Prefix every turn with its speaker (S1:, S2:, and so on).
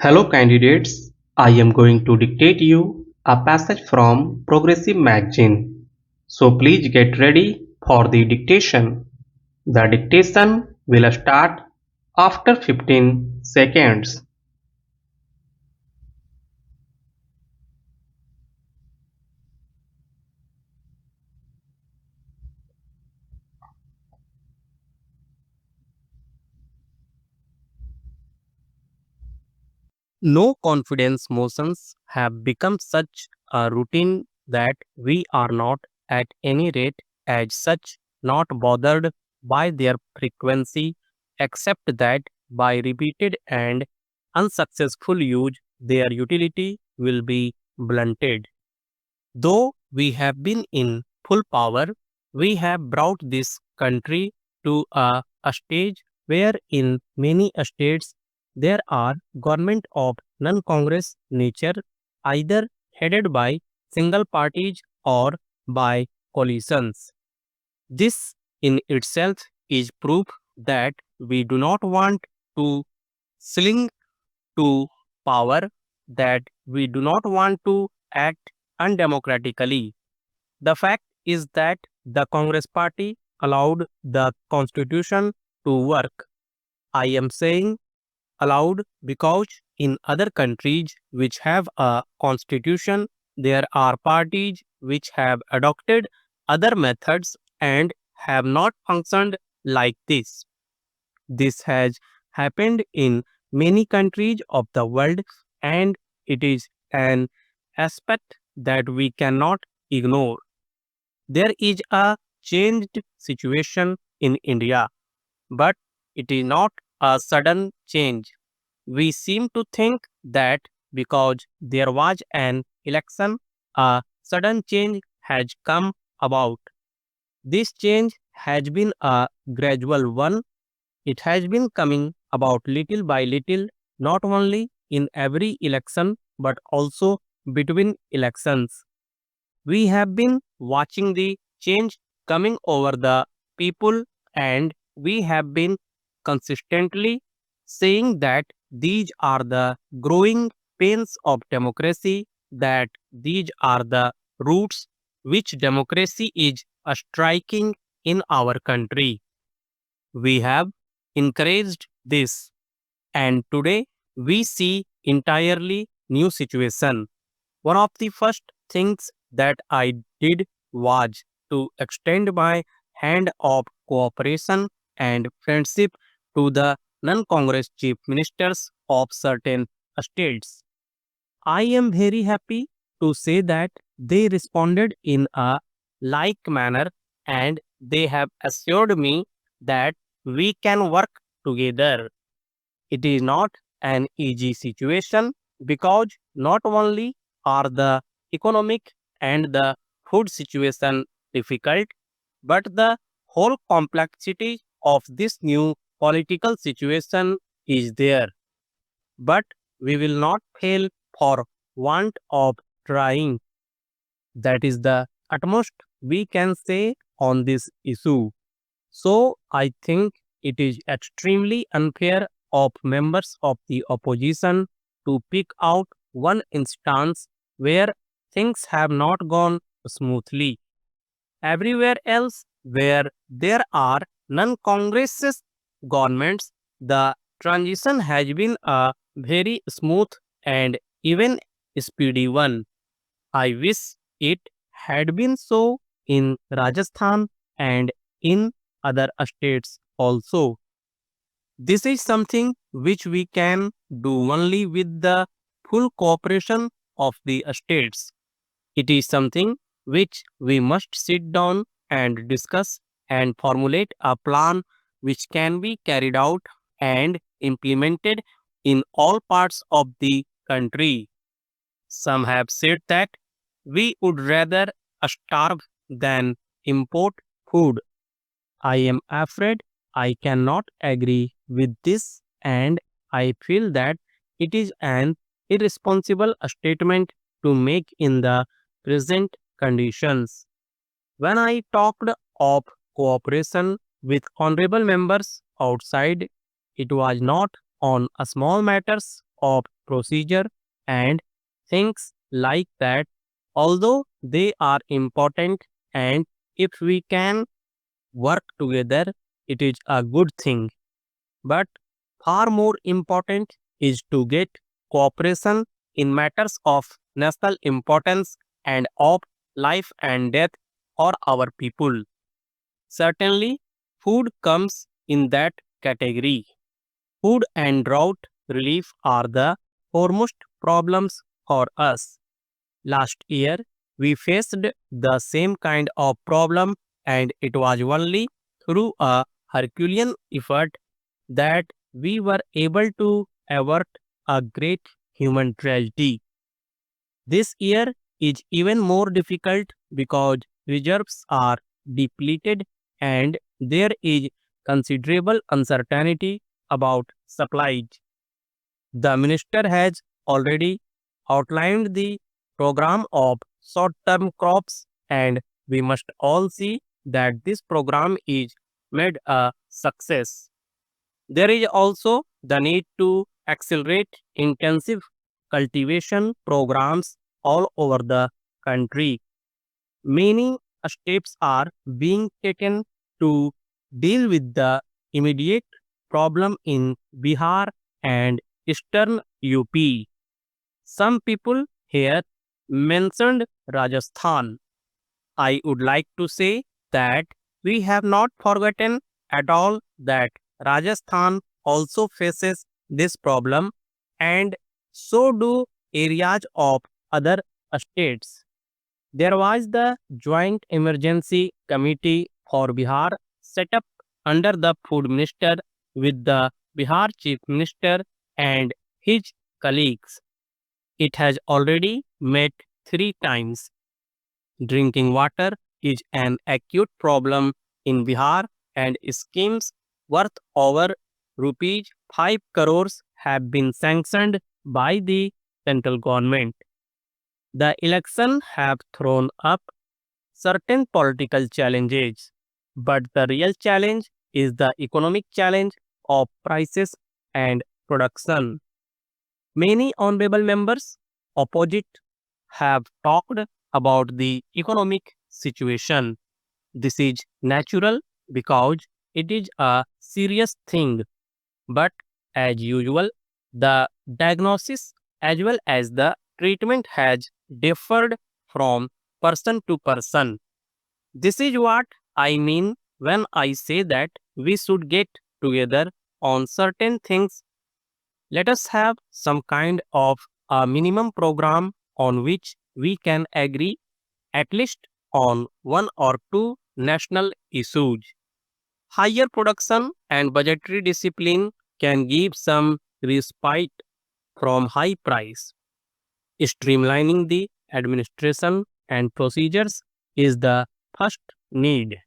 S1: Hello candidates, I am going to dictate you a passage from Progressive Magazine. So please get ready for the dictation. The dictation will start after 15 seconds.
S2: No confidence motions have become such a routine that we are not, at any rate, as such, not bothered by their frequency, except that by repeated and unsuccessful use, their utility will be blunted. Though we have been in full power, we have brought this country to a stage where in many states there are government of non-congress nature either headed by single parties or by coalitions. This in itself is proof that we do not want to sling to power, that we do not want to act undemocratically. The fact is that the Congress party allowed the constitution to work. I am saying allowed because in other countries which have a constitution, there are parties which have adopted other methods and have not functioned like this. This has happened in many countries of the world, and it is an aspect that we cannot ignore. There is a changed situation in India, but it is not a sudden change. We seem to think that because there was an election, a sudden change has come about. This change has been a gradual one. It has been coming about little by little, not only in every election, but also between elections. We have been watching the change coming over the people, and we have been consistently saying that these are the growing pains of democracy, that these are the roots which democracy is striking in our country. We have encouraged this, and today we see entirely new situation. One of the first things that I did was to extend my hand of cooperation and friendship to the non-Congress chief ministers of certain states. I am very happy to say that they responded in a like manner, and they have assured me that we can work together. It is not an easy situation because not only are the economic and the food situation difficult, but the whole complexity of this new political situation is there. But we will not fail for want of trying. That is the utmost we can say on this issue. So I think it is extremely unfair of members of the opposition to pick out one instance where things have not gone smoothly. Everywhere else where there are non-Congress governments, the transition has been a very smooth and even speedy one. I wish it had been so in Rajasthan and in other states also. This is something which we can do only with the full cooperation of the states. It is something which we must sit down and discuss and formulate a plan which can be carried out and implemented in all parts of the country. Some have said that we would rather starve than import food. I am afraid I cannot agree with this, and I feel that it is an irresponsible statement to make in the present conditions. When I talked of cooperation with honorable members outside, it was not on a small matters of procedure, and things like that. Although they are important, and if we can work together, it is a good thing. But far more important is to get cooperation in matters of national importance and of life and death for our people. Certainly, food comes in that category. Food and drought relief are the foremost problems for us. Last year, we faced the same kind of problem, and it was only through a Herculean effort that we were able to avert a great human tragedy. This year is even more difficult because reserves are depleted and there is considerable uncertainty about supplies. The minister has already outlined the program of short term crops, and we must all see that this program is made a success. There is also the need to accelerate intensive cultivation programs all over the country. Many steps are being taken to deal with the immediate problem in Bihar and eastern UP. Some people here mentioned Rajasthan. I would like to say that we have not forgotten at all that Rajasthan also faces this problem, and so do areas of other states. There was the Joint Emergency Committee for Bihar set up under the Food Minister with the Bihar Chief Minister and his colleagues. It has already met 3 times. Drinking water is an acute problem in Bihar, and schemes worth over rupees 5 crores have been sanctioned by the central government. The election have thrown up certain political challenges, but the real challenge is the economic challenge of prices and production. Many honorable members opposite have talked about the economic situation. This is natural because it is a serious thing, but as usual, the diagnosis as well as the treatment has differed from person to person. This is what I mean when I say that we should get together on certain things. Let us have some kind of a minimum program on which we can agree at least on one or two national issues. Higher production and budgetary discipline can give some respite from high price. Streamlining the administration and procedures is the first need.